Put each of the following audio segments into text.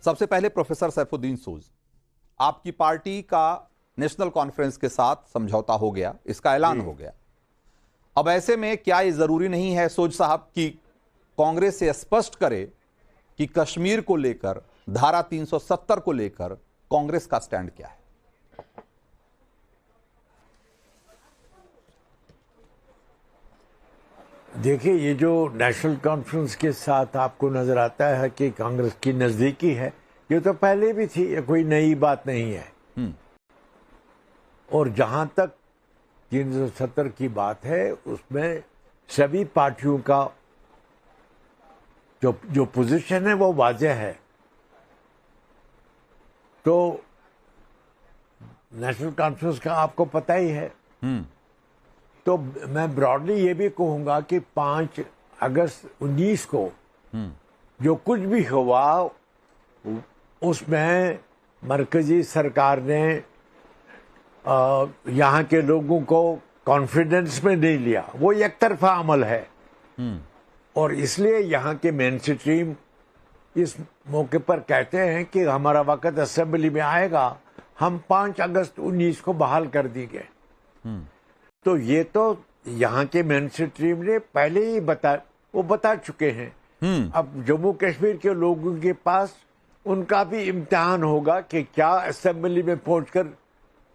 सबसे पहले प्रोफेसर सैफुद्दीन सोज, आपकी पार्टी का नेशनल कॉन्फ्रेंस के साथ समझौता हो गया, इसका ऐलान हो गया। अब ऐसे में क्या ये जरूरी नहीं है सोज साहब कि कांग्रेस से स्पष्ट करे कि कश्मीर को लेकर, धारा 370 को लेकर कांग्रेस का स्टैंड क्या है? देखिए, ये जो नेशनल कॉन्फ्रेंस के साथ आपको नजर आता है कि कांग्रेस की नजदीकी है, ये तो पहले भी थी, ये कोई नई बात नहीं है। और जहां तक 370 की बात है, उसमें सभी पार्टियों का जो पोजीशन है वो वाज़ेह है। तो नेशनल कॉन्फ्रेंस का आपको पता ही है। तो मैं ब्रॉडली ये भी कहूंगा कि 5 अगस्त 19 को जो कुछ भी हुआ उसमें मरकजी सरकार ने यहाँ के लोगों को कॉन्फिडेंस में नहीं लिया, वो एक तरफा अमल है। और इसलिए यहाँ के मेन स्ट्रीम इस मौके पर कहते हैं कि हमारा वक्त असेंबली में आएगा, हम 5 अगस्त 19 को बहाल कर देंगे। तो ये तो यहाँ के मेन स्ट्रीम ने पहले ही बता चुके हैं। अब जम्मू कश्मीर के लोगों के पास उनका भी इम्तिहान होगा कि क्या असेंबली में पहुंचकर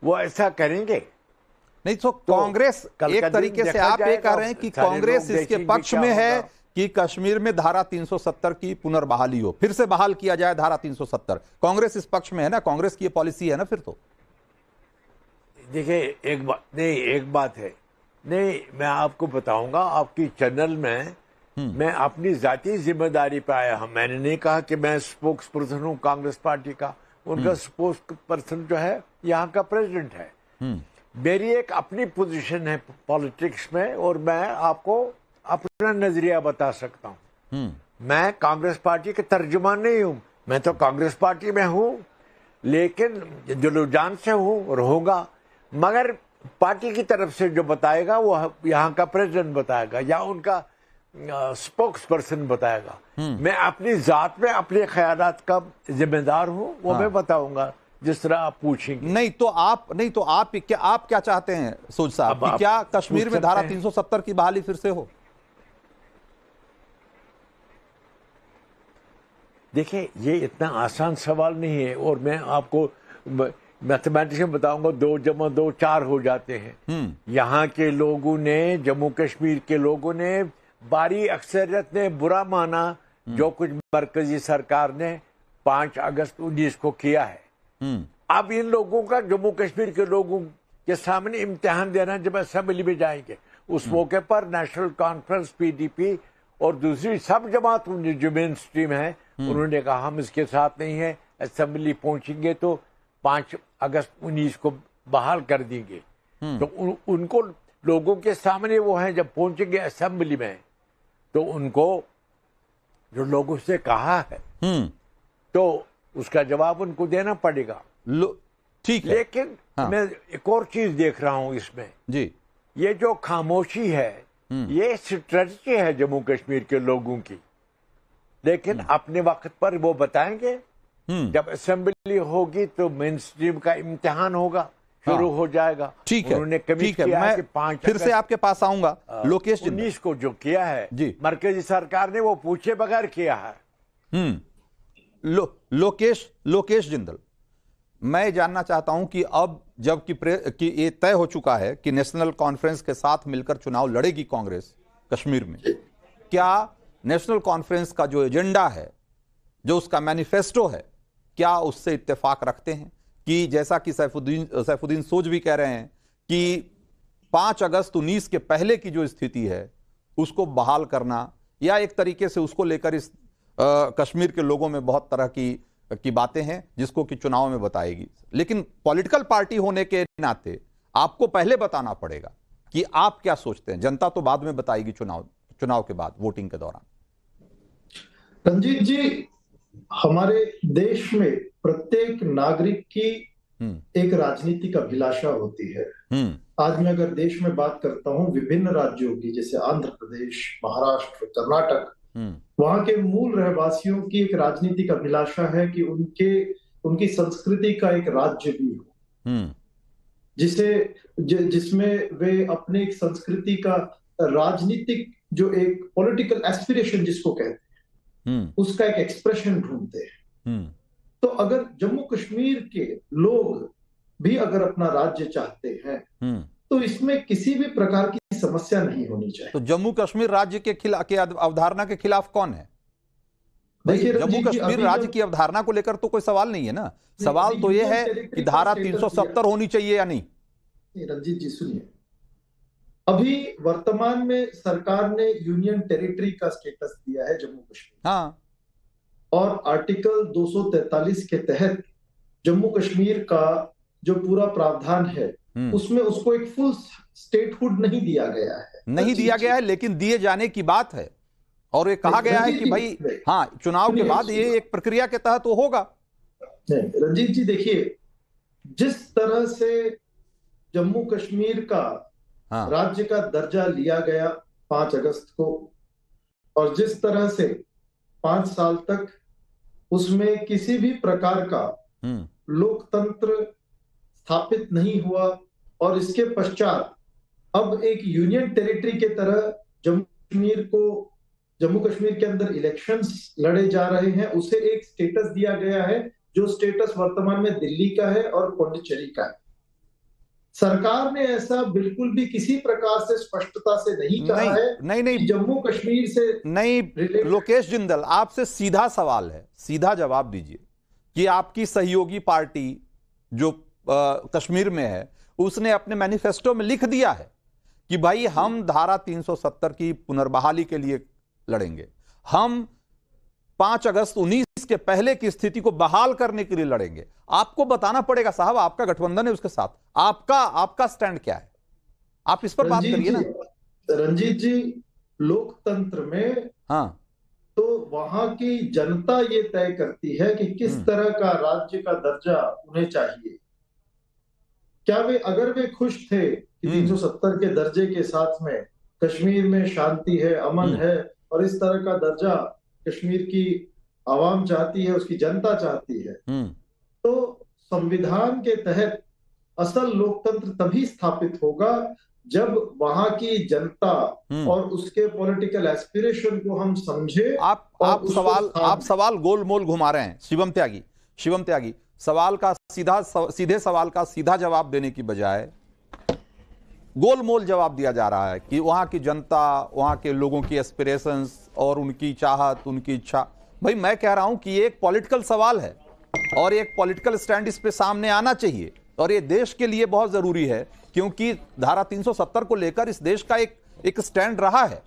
वो ऐसा करेंगे। नहीं तो कांग्रेस एक तरीके से आप ये कह रहे हैं कि कांग्रेस इसके पक्ष में है कि कश्मीर में धारा 370 की पुनर्बहाली हो, फिर से बहाल किया जाए धारा 370। कांग्रेस इस पक्ष में है ना, कांग्रेस की ये पॉलिसी है ना। फिर तो देखिए, एक बात है, नहीं मैं आपको बताऊंगा, आपकी चैनल में मैं अपनी जाती जिम्मेदारी पे आया हूं। मैंने नहीं कहा कि मैं स्पोक्स पर्सन हूं कांग्रेस पार्टी का, उनका स्पोक्स पर्सन जो है यहाँ का प्रेसिडेंट है। मेरी एक अपनी पोजीशन है पॉलिटिक्स में, और मैं आपको अपना नजरिया बता सकता हूँ। मैं कांग्रेस पार्टी के तर्जुमान नहीं हूँ, मैं तो कांग्रेस पार्टी में हूँ, लेकिन दिलो-जान से हूँ, रहूंगा। मगर पार्टी की तरफ से जो बताएगा वो यहाँ का प्रेसिडेंट बताएगा या उनका स्पोक्स पर्सन बताएगा। मैं अपनी जात में अपने ख्यालात का जिम्मेदार हूँ, वो मैं बताऊंगा जिस तरह आप पूछेंगे। नहीं तो आप क्या चाहते हैं सोज साहब कि क्या कश्मीर में धारा 370 की बहाली फिर से हो? देखिए, ये इतना आसान सवाल नहीं है, और मैं आपको मैथमेटिक्स में बताऊंगा, 2 + 2 4 हो जाते हैं। यहाँ के लोगों ने, जम्मू कश्मीर के लोगों ने, बारी अक्सरियत ने बुरा माना जो कुछ मरकजी सरकार ने 5 अगस्त 19 को किया है। अब इन लोगों का जम्मू कश्मीर के लोगों के सामने इम्तिहान देना जब असेंबली में जाएंगे, उस मौके पर नेशनल कॉन्फ्रेंस, पीडीपी और दूसरी सब जमात जो मेन स्ट्रीम है, उन्होंने कहा हम इसके साथ नहीं है, असेंबली पहुंचेंगे तो 5 अगस्त 19 को बहाल कर देंगे। तो उनको लोगों के सामने वो हैं, जब पहुंचेंगे असेंबली में तो उनको जो लोगों से कहा है तो उसका जवाब उनको देना पड़ेगा। ठीक है। लेकिन मैं एक और चीज देख रहा हूं इसमें जी, ये जो खामोशी है ये स्ट्रेटजी है जम्मू कश्मीर के लोगों की, लेकिन अपने वक्त पर वो बताएंगे। जब असेंबली होगी तो मेन स्ट्रीम का इम्तिहान होगा, शुरू हो जाएगा। ठीक है, उन्होंने ठीक है, मैं 5 फिर से आपके पास आऊंगा। लोकेश 19 को जो किया है मरकजी सरकार ने, वो पूछे बगैर किया है। लोकेश जिंदल, मैं जानना चाहता हूं कि अब जबकि ये तय हो चुका है कि नेशनल कॉन्फ्रेंस के साथ मिलकर चुनाव लड़ेगी कांग्रेस कश्मीर में, क्या नेशनल कॉन्फ्रेंस का जो एजेंडा है, जो उसका मैनिफेस्टो है, क्या उससे इत्तेफाक रखते हैं कि जैसा कि सैफुद्दीन सोज भी कह रहे हैं कि 5 अगस्त 19 के पहले की जो स्थिति है उसको बहाल करना, या एक तरीके से उसको लेकर इस कश्मीर के लोगों में बहुत तरह की बातें हैं जिसको कि चुनाव में बताएगी, लेकिन पॉलिटिकल पार्टी होने के नाते आपको पहले बताना पड़ेगा कि आप क्या सोचते हैं। जनता तो बाद में बताएगी चुनाव के बाद, वोटिंग के दौरान। रंजीत जी, हमारे देश में प्रत्येक नागरिक की एक राजनीतिक अभिलाषा होती है। आज मैं अगर देश में बात करता हूं, विभिन्न राज्यों की, जैसे आंध्र प्रदेश, महाराष्ट्र, कर्नाटक, वहां के मूल रहवासियों की एक राजनीतिक अभिलाषा है कि उनकी संस्कृति का एक राज्य भी हो, जिसमें वे अपनी एक संस्कृति का राजनीतिक जो एक पॉलिटिकल एस्पिरेशन जिसको कहते हैं, उसका एक एक्सप्रेशन ढूंढते हैं। तो अगर जम्मू कश्मीर के लोग भी अगर अपना राज्य चाहते हैं तो इसमें किसी भी प्रकार की समस्या नहीं होनी चाहिए। तो जम्मू कश्मीर राज्य के खिलाफ अवधारणा के खिलाफ कौन है? देखिए जम्मू कश्मीर राज्य की अवधारणा को लेकर तो कोई सवाल नहीं है ना। सवाल तो यह है कि धारा 370 होनी चाहिए या नहीं। रंजीत जी सुनिए, अभी वर्तमान में सरकार ने यूनियन टेरिटरी का स्टेटस दिया है जम्मू कश्मीर। हाँ, और आर्टिकल 243 के तहत जम्मू कश्मीर का जो पूरा प्रावधान है उसमें उसको एक फुल स्टेटहुड नहीं दिया गया है। नहीं दिया गया है, लेकिन दिए जाने की बात है। और ये कहा गया है कि भाई हाँ, चुनाव के बाद ये एक प्रक्रिया के तहत वो होगा। रंजीत जी देखिए, जिस तरह से जम्मू कश्मीर का राज्य का दर्जा लिया गया 5 अगस्त को, और जिस तरह से 5 साल तक उसमें किसी भी प्रकार का लोकतंत्र स्थापित नहीं हुआ, और इसके पश्चात अब एक यूनियन टेरिटरी के तरह जम्मू कश्मीर के अंदर इलेक्शंस लड़े जा रहे हैं, उसे एक स्टेटस दिया गया है जो स्टेटस वर्तमान में दिल्ली का है और पौंडीचेरी का है। सरकार ने ऐसा बिल्कुल भी किसी प्रकार से स्पष्टता से नहीं कहा है। नहीं, जम्मू कश्मीर से नहीं। लोकेश जिंदल, आपसे सीधा सवाल है, सीधा जवाब दीजिए कि आपकी सहयोगी पार्टी जो कश्मीर में है उसने अपने मैनिफेस्टो में लिख दिया है कि भाई हम धारा 370 की पुनर्बहाली के लिए लड़ेंगे, हम 5 अगस्त 19 के पहले की स्थिति को बहाल करने के लिए लड़ेंगे। आपको बताना पड़ेगा साहब, आपका गठबंधन है उसके साथ, आपका स्टैंड क्या है? आप इस पर बात करिए ना। रंजीत जी, लोकतंत्र में तो वहां की जनता ये तय करती है कि किस तरह का राज्य का दर्जा उन्हें चाहिए। क्या अगर वे खुश थे कि 370 के दर्जे के साथ में कश्मीर में शांति है, अमन है, और इस तरह का दर्जा कश्मीर की आवाम चाहती है, उसकी जनता चाहती है, तो संविधान के तहत असल लोकतंत्र तभी स्थापित होगा जब वहां की जनता और उसके पॉलिटिकल एस्पिरेशन को हम समझे। आप सवाल गोलमोल घुमा रहे हैं शिवम त्यागी। सवाल का सीधे सवाल का सीधा जवाब देने की बजाय गोलमोल जवाब दिया जा रहा है कि वहां की जनता, वहां के लोगों की एस्पिरेशंस और उनकी चाहत, उनकी इच्छा। भाई मैं कह रहा हूं कि ये एक पॉलिटिकल सवाल है और एक पॉलिटिकल स्टैंड इस पे सामने आना चाहिए, और ये देश के लिए बहुत जरूरी है क्योंकि धारा 370 को लेकर इस देश का एक स्टैंड रहा है।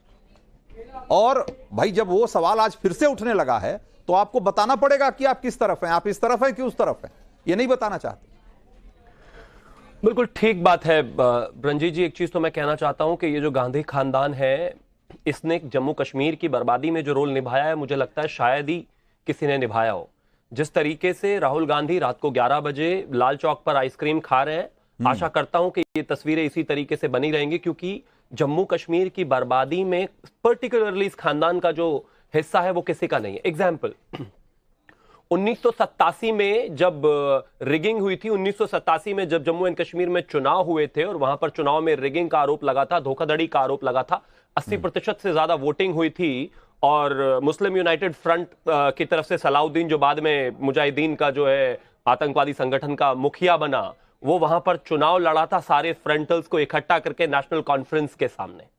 और भाई जब वो सवाल आज फिर से उठने लगा है तो आपको बताना पड़ेगा कि आप किस तरफ हैं, आप इस तरफ हैं कि उस तरफ हैं। ये नहीं बताना चाहते। बिल्कुल ठीक बात है रंजीत जी। एक चीज तो मैं कहना चाहता हूं कि ये जो गांधी खानदान है, इसने जम्मू कश्मीर की बर्बादी में जो रोल निभाया है, मुझे लगता है शायद ही किसी ने निभाया हो। जिस तरीके से राहुल गांधी रात को 11 बजे लाल चौक पर आइसक्रीम खा रहे हैं, आशा करता हूं कि ये तस्वीरें इसी तरीके से बनी रहेंगी, क्योंकि जम्मू कश्मीर की बर्बादी में पर्टिकुलरली इस खानदान का जो हिस्सा है वो किसी का नहीं है। एग्जाम्पल, 1987 में जब रिगिंग हुई थी, 1987 में जब जम्मू एंड कश्मीर में चुनाव हुए थे और वहां पर चुनाव में रिगिंग का आरोप लगा था, धोखाधड़ी का आरोप लगा था, 80% से ज्यादा वोटिंग हुई थी, और मुस्लिम यूनाइटेड फ्रंट की तरफ से सलाउद्दीन, जो बाद में मुजाहिदीन का जो है आतंकवादी संगठन का मुखिया बना, वो वहां पर चुनाव लड़ा था सारे फ्रंटल्स को इकट्ठा करके नेशनल कॉन्फ्रेंस के सामने।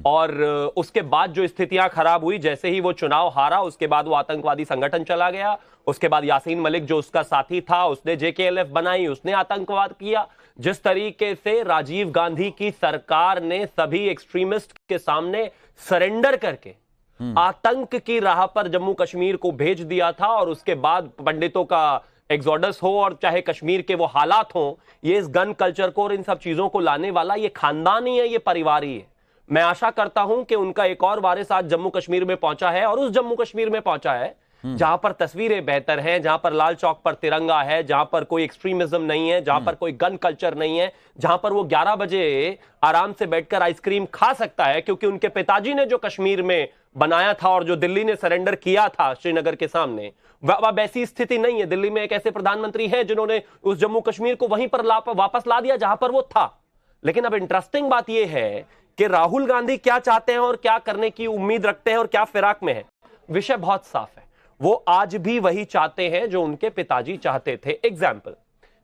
और उसके बाद जो स्थितियां खराब हुई, जैसे ही वो चुनाव हारा, उसके बाद वो आतंकवादी संगठन चला गया। उसके बाद यासीन मलिक जो उसका साथी था, उसने JKLF बनाई, उसने आतंकवाद किया। जिस तरीके से राजीव गांधी की सरकार ने सभी एक्सट्रीमिस्ट के सामने सरेंडर करके आतंक की राह पर जम्मू कश्मीर को भेज दिया था, और उसके बाद पंडितों का एग्जोडस हो और चाहे कश्मीर के वो हालात हो, ये इस गन कल्चर को और इन सब चीजों को लाने वाला ये खानदान ही है, ये परिवार ही है। मैं आशा करता हूं कि उनका एक और वारिस आज जम्मू कश्मीर में पहुंचा है, और उस जम्मू कश्मीर में पहुंचा है जहां पर तस्वीरें बेहतर हैं, जहां पर लाल चौक पर तिरंगा है, जहां पर कोई एक्सट्रीमिज्म नहीं है, जहां पर कोई गन कल्चर नहीं है, जहां पर वो 11 बजे आराम से बैठकर आइसक्रीम खा सकता है, क्योंकि उनके पिताजी ने जो कश्मीर में बनाया था और जो दिल्ली ने सरेंडर किया था श्रीनगर के सामने, अब ऐसी स्थिति नहीं है। दिल्ली में एक ऐसे प्रधानमंत्री हैं जिन्होंने उस जम्मू कश्मीर को वहीं पर वापस ला दिया जहां पर वो था। लेकिन अब इंटरेस्टिंग बात यह है कि राहुल गांधी क्या चाहते हैं और क्या करने की उम्मीद रखते हैं और क्या फिराक में है। विषय बहुत साफ है, वो आज भी वही चाहते हैं जो उनके पिताजी चाहते थे। एग्जाम्पल,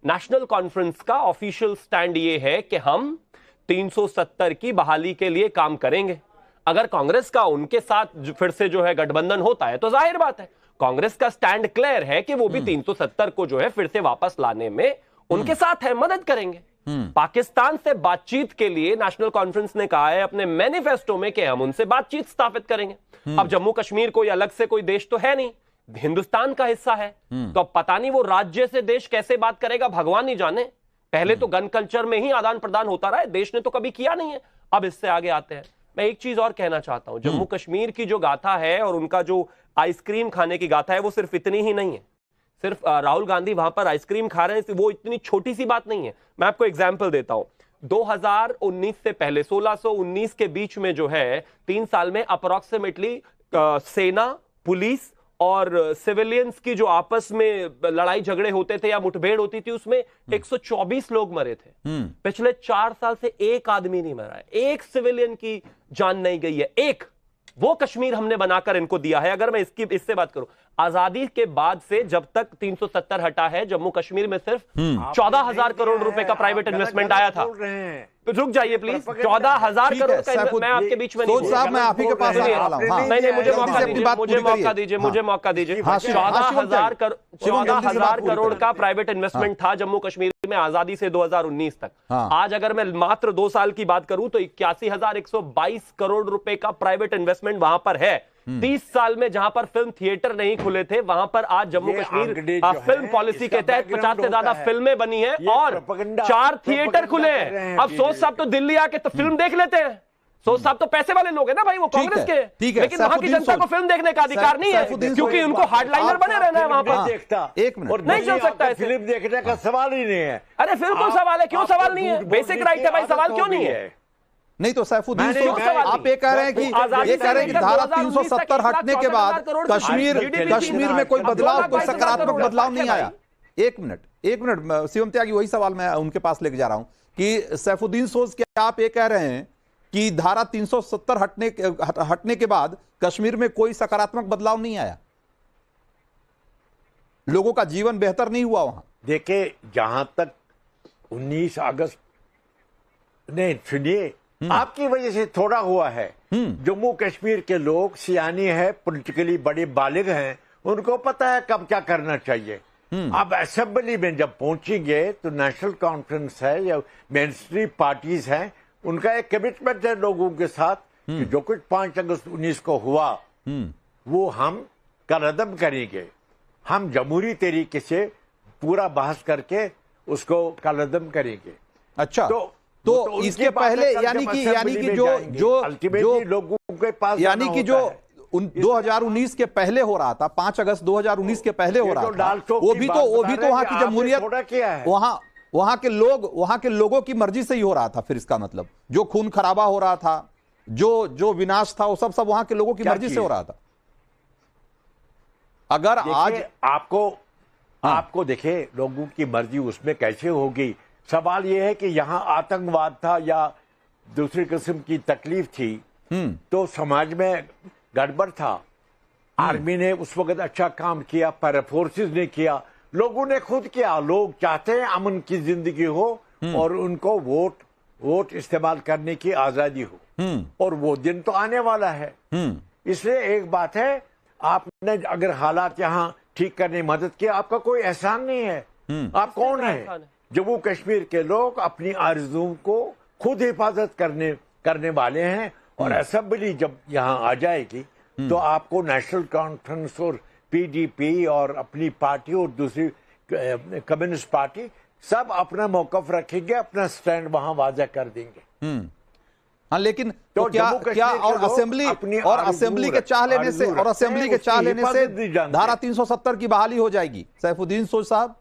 नेशनल कॉन्फ्रेंस का ऑफिशियल स्टैंड ये है कि हम 370 की बहाली के लिए काम करेंगे। अगर कांग्रेस का उनके साथ फिर से जो है गठबंधन होता है तो जाहिर बात है कांग्रेस का स्टैंड क्लियर है कि वो भी 370 को जो है फिर से वापस लाने में उनके साथ है, मदद करेंगे। पाकिस्तान से बातचीत के लिए नेशनल कॉन्फ्रेंस ने कहा है अपने मैनिफेस्टो में कि हम उनसे बातचीत स्थापित करेंगे। अब जम्मू कश्मीर कोई अलग से कोई देश तो है नहीं, हिंदुस्तान का हिस्सा है, तो अब पता नहीं वो राज्य से देश कैसे बात करेगा, भगवान ही जाने। पहले तो गन कल्चर में ही आदान प्रदान होता रहा है, देश ने तो कभी किया नहीं है। अब इससे आगे आते हैं। मैं एक चीज और कहना चाहता हूं, जम्मू कश्मीर की जो गाथा है और उनका जो आइसक्रीम खाने की गाथा है वो सिर्फ इतनी ही नहीं है। सिर्फ राहुल गांधी वहां पर आइसक्रीम खा रहे हैं वो इतनी छोटी सी बात नहीं है। मैं आपको एग्जांपल देता हूं, 2019 से पहले 1619 के बीच में जो है 3 साल में अप्रोक्सीमेटली सेना, पुलिस और सिविलियंस की जो आपस में लड़ाई झगड़े होते थे या मुठभेड़ होती थी उसमें 124 लोग मरे थे। पिछले 4 साल से एक आदमी नहीं मरा है, एक सिविलियन की जान नहीं गई है। एक वो कश्मीर हमने बनाकर इनको दिया है। अगर मैं इससे बात करूं, आजादी के बाद से जब तक 370 हटा है, जम्मू कश्मीर में सिर्फ 14,000 करोड़ रुपए का प्राइवेट इन्वेस्टमेंट आया था। तो रुक जाइए प्लीज, 14,000 करोड़ का मैं आपके बीच में नहीं, साहब मैं आप ही के पास आने वाला हूं। नहीं, मुझे मौका दीजिए, मुझे मौका दीजिए। 14,000 करोड़ का प्राइवेट इन्वेस्टमेंट था जम्मू कश्मीर में आजादी से 2019 तक। आज अगर मैं मात्र 2 साल की बात करूं तो 81,122 करोड़ रुपए का प्राइवेट इन्वेस्टमेंट वहां पर है। 30 साल में जहां पर फिल्म थिएटर नहीं खुले थे वहां पर आज जम्मू कश्मीर फिल्म पॉलिसी के तहत 50 से ज्यादा फिल्में बनी हैं और 4 थिएटर खुले हैं। अब सोच साहब तो दिल्ली आके तो फिल्म देख लेते हैं। सोच साहब तो पैसे वाले लोग हैं ना भाई, वो कांग्रेस के, लेकिन वहां की जनता को फिल्म देखने का अधिकार नहीं है क्योंकि उनको हार्डलाइनर बने रहना है वहां पर। एक मिनट नहीं चल सकता है, फिल्म देखने का सवाल ही नहीं है। अरे फिल्म को सवाल है, क्यों सवाल नहीं है? बेसिक राइट है भाई, सवाल क्यों नहीं है? नहीं तो सैफुद्दीन, आप ये कह रहे हैं कि धारा 370 हटने के बाद कश्मीर में कोई बदलाव, कोई सकारात्मक बदलाव नहीं आया। एक मिनट शिवम त्यागी, वही सवाल मैं उनके पास लेके जा रहा हूं कि सैफुद्दीन सोज, क्या आप ये कह रहे हैं कि धारा 370 हटने के बाद कश्मीर में कोई सकारात्मक बदलाव नहीं आया, लोगों का जीवन बेहतर नहीं हुआ वहां? देखिए, जहां तक 19 अगस्त नहीं, सुनिए, आपकी वजह से थोड़ा हुआ है। जम्मू कश्मीर के लोग सियानी है, पॉलिटिकली बड़े बालिग हैं, उनको पता है कब क्या करना चाहिए। अब असेंबली में जब पहुंचेंगे तो नेशनल कॉन्फ्रेंस है या मेन स्ट्रीम पार्टीज हैं, उनका एक कमिटमेंट है लोगों के साथ कि जो कुछ 5 अगस्त 19 को हुआ वो हम कलअदम करेंगे। हम जमहूरी तरीके से पूरा बहस करके उसको कलअदम करेंगे। अच्छा, तो इसके पहले यानी कि जो लोगों के पास यानी कि जो 2019 के पहले हो रहा था, 5 अगस्त 2019 के पहले हो रहा था, वो भी तो वहां की जमहूरियत, वहां के लोगों की मर्जी से ही हो रहा था। फिर इसका मतलब जो खून खराबा हो रहा था, जो विनाश था, वो सब वहां के लोगों की मर्जी से हो रहा था। अगर आज आपको देखे लोगों की मर्जी उसमें कैसे होगी? सवाल यह है कि यहां आतंकवाद था या दूसरी किस्म की तकलीफ थी तो समाज में गड़बड़ था। आर्मी ने उस वक्त अच्छा काम किया, पैरा फोर्सेस ने किया, लोगों ने खुद किया। लोग चाहते हैं अमन की जिंदगी हो और उनको वोट इस्तेमाल करने की आजादी हो, और वो दिन तो आने वाला है। इसलिए एक बात है, आपने अगर हालात यहाँ ठीक करने में मदद की, आपका कोई एहसान नहीं है। आप कौन है? जम्मू कश्मीर के लोग अपनी आरज़ू को खुद हिफाजत करने वाले हैं। और असेंबली जब यहाँ आ जाएगी तो आपको नेशनल कॉन्फ्रेंस और पीडीपी और अपनी पार्टी और दूसरी कम्युनिस्ट पार्टी सब अपना मौकफ रखेंगे, अपना स्टैंड वहां वाज़ा कर देंगे। हाँ, लेकिन तो क्या और असेंबली के चाह लेने से धारा 370 की बहाली हो जाएगी सैफुद्दीन सोज साहब?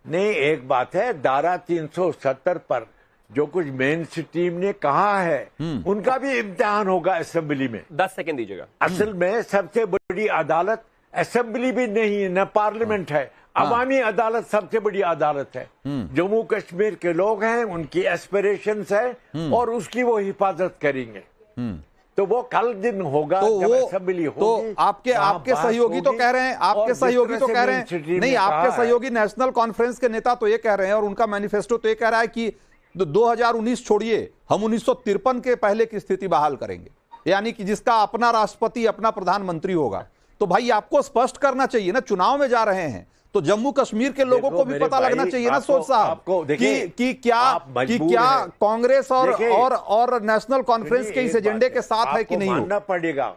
नहीं, एक बात है, धारा 370 पर जो कुछ मेन स्ट्रीम ने कहा है उनका भी इम्तिहान होगा असेंबली में। 10 सेकंड दीजिएगा। असल में सबसे बड़ी अदालत असेंबली भी नहीं है, न पार्लियामेंट है, अवामी अदालत सबसे बड़ी अदालत है। जम्मू कश्मीर के लोग हैं, उनकी एस्पिरेशंस है और उसकी वो हिफाजत करेंगे। तो वो कल दिन होगा जब असेंबली होगी। तो आपके सहयोगी तो कह रहे हैं, आपके सहयोगी तो कह रहे हैं, नहीं, आपके सहयोगी नेशनल कॉन्फ्रेंस के नेता तो ये कह रहे हैं और उनका मैनिफेस्टो तो ये कह रहा है कि 2019 छोड़िए, हम 1953 के पहले की स्थिति बहाल करेंगे, यानी कि जिसका अपना राष्ट्रपति, अपना प्रधानमंत्री होगा। तो भाई आपको स्पष्ट करना चाहिए ना, चुनाव में जा रहे हैं तो जम्मू कश्मीर के लोगों को भी पता लगना चाहिए ना सोच साहब कि क्या कांग्रेस और नेशनल कॉन्फ्रेंस के इस एजेंडे के साथ है कि नहीं। मानना पड़ेगा।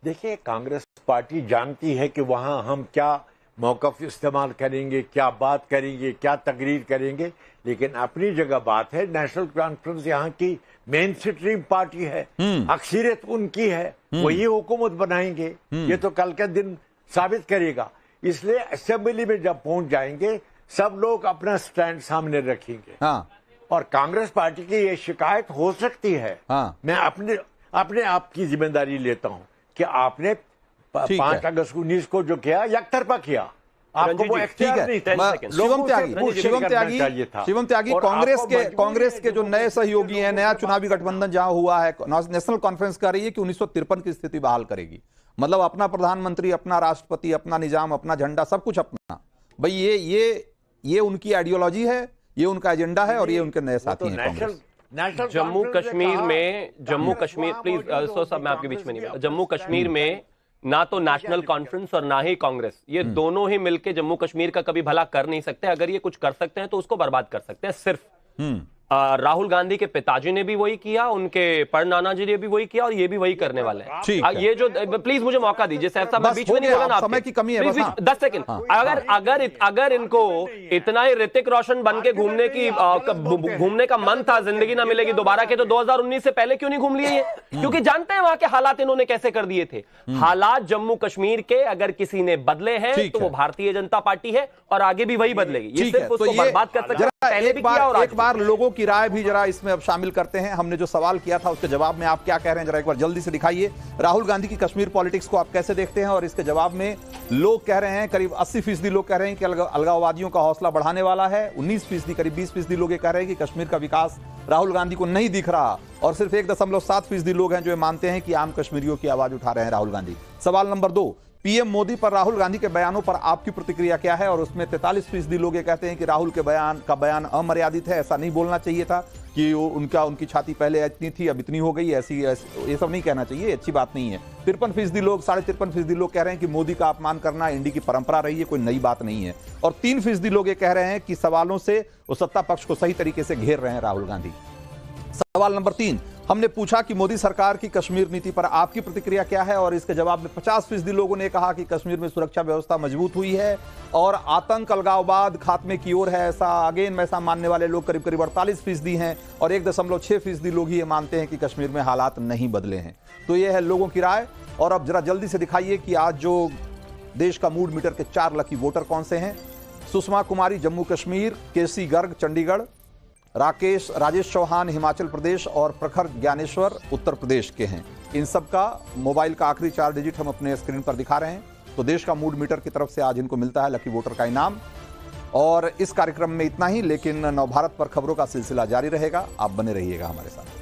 देखिए, कांग्रेस पार्टी जानती है कि वहां हम क्या मौक़िफ़ इस्तेमाल करेंगे, क्या बात करेंगे, क्या तकरीर करेंगे, लेकिन अपनी जगह बात है, नेशनल कॉन्फ्रेंस यहाँ की मेन स्ट्रीम पार्टी है, अक्सरियत उनकी है, वही हुकूमत बनाएंगे। ये तो कल के दिन साबित करेगा। इसलिए असेंबली में जब पहुंच जाएंगे सब लोग अपना स्टैंड सामने रखेंगे। हाँ। और कांग्रेस पार्टी की ये शिकायत हो सकती है। हाँ। मैं अपने आप की जिम्मेदारी लेता हूं कि आपने 5 अगस्त 19 को जो किया यकतरफा किया, आपको वो एक्सक्यूज नहीं था। शिवम त्यागी, कांग्रेस के जो नए सहयोगी हैं, नया चुनावी गठबंधन जहां हुआ है, नेशनल कॉन्फ्रेंस कह रही है कि 1953 की स्थिति बहाल करेगी, मतलब अपना प्रधानमंत्री, अपना राष्ट्रपति, अपना निजाम, अपना झंडा, सब कुछ अपना। भाई ये उनकी आइडियोलॉजी है, ये उनका एजेंडा है और ये उनके नए साथी हैं कांग्रेस। जम्मू कश्मीर प्लीज साहब, मैं आपके बीच में नहीं, जम्मू कश्मीर में ना तो नेशनल कॉन्फ्रेंस और ना ही कांग्रेस, ये दोनों ही मिलके जम्मू कश्मीर का कभी भला कर नहीं सकते। अगर ये कुछ कर सकते हैं तो उसको बर्बाद कर सकते हैं। सिर्फ राहुल गांधी के पिताजी ने भी वही किया, उनके परनाना जी ने भी वही किया और ये भी वही करने वाले हैं। ये जो, प्लीज मुझे मौका दीजिए साहब, मैं बीच में नहीं बोला ना, समय की कमी है, 10 सेकंड। अगर इनको इतना ही ऋतिक रोशन बन के घूमने का मन था, जिंदगी ना मिलेगी दोबारा के, तो 2019 से पहले क्यों नहीं घूम लिए? क्योंकि जानते हैं वहां के हालात इन्होंने कैसे कर दिए थे। हालात जम्मू कश्मीर के अगर किसी ने बदले हैं तो वो भारतीय जनता पार्टी है और आगे भी वही बदलेगी। ये सिर्फ उसको बर्बाद कर सकते हैं। एक बार लोगों की राय भी जरा इसमें अब शामिल करते हैं। हमने जो सवाल किया था उसके जवाब में आप क्या कह रहे हैं, जरा एक बार जल्दी से दिखाइए। राहुल गांधी की कश्मीर पॉलिटिक्स को आप कैसे देखते हैं? और इसके जवाब में लोग कह रहे हैं, करीब 80% लोग कह रहे हैं कि अलगाववादियों का हौसला बढ़ाने वाला है। 19%, करीब 20% लोग ये कह रहे हैं कि कश्मीर का विकास राहुल गांधी को नहीं दिख रहा। और सिर्फ 1.7% लोग हैं जो मानते हैं कि आम कश्मीरियों की आवाज उठा रहे हैं राहुल गांधी। सवाल नंबर 2, पीएम मोदी पर राहुल गांधी के बयानों पर आपकी प्रतिक्रिया क्या है? और उसमें 43% लोग ये कहते हैं कि राहुल के बयान अमर्यादित है, ऐसा नहीं बोलना चाहिए था, कि उनकी छाती पहले इतनी थी अब इतनी हो गई, ऐसी ये सब नहीं कहना चाहिए, अच्छी बात नहीं है। 53% लोग 53.5% लोग कह रहे हैं कि मोदी का अपमान करना इंडी की परंपरा रही है, कोई नई बात नहीं है। और 3% लोग ये कह रहे हैं कि सवालों से वो सत्ता पक्ष को सही तरीके से घेर रहे हैं राहुल गांधी। सवाल नंबर 3, हमने पूछा कि मोदी सरकार की कश्मीर नीति पर आपकी प्रतिक्रिया क्या है? और इसके जवाब में 50% लोगों ने कहा कि कश्मीर में सुरक्षा व्यवस्था मजबूत हुई है और आतंक अलगाववाद खात्मे की ओर है, ऐसा मानने वाले लोग करीब 48% हैं। और 1.6% लोग ही ये मानते हैं कि कश्मीर में हालात नहीं बदले हैं। तो ये है लोगों की राय। और अब जरा जल्दी से दिखाइए कि आज जो देश का मूड मीटर के 4 लकी वोटर कौन से हैं। सुषमा कुमारी जम्मू कश्मीर, केसी गर्ग चंडीगढ़, राजेश चौहान हिमाचल प्रदेश और प्रखर ज्ञानेश्वर उत्तर प्रदेश के हैं। इन सब का मोबाइल का आखिरी 4 डिजिट हम अपने स्क्रीन पर दिखा रहे हैं। तो देश का मूड मीटर की तरफ से आज इनको मिलता है लकी वोटर का इनाम। और इस कार्यक्रम में इतना ही, लेकिन नवभारत पर खबरों का सिलसिला जारी रहेगा। आप बने रहिएगा हमारे साथ।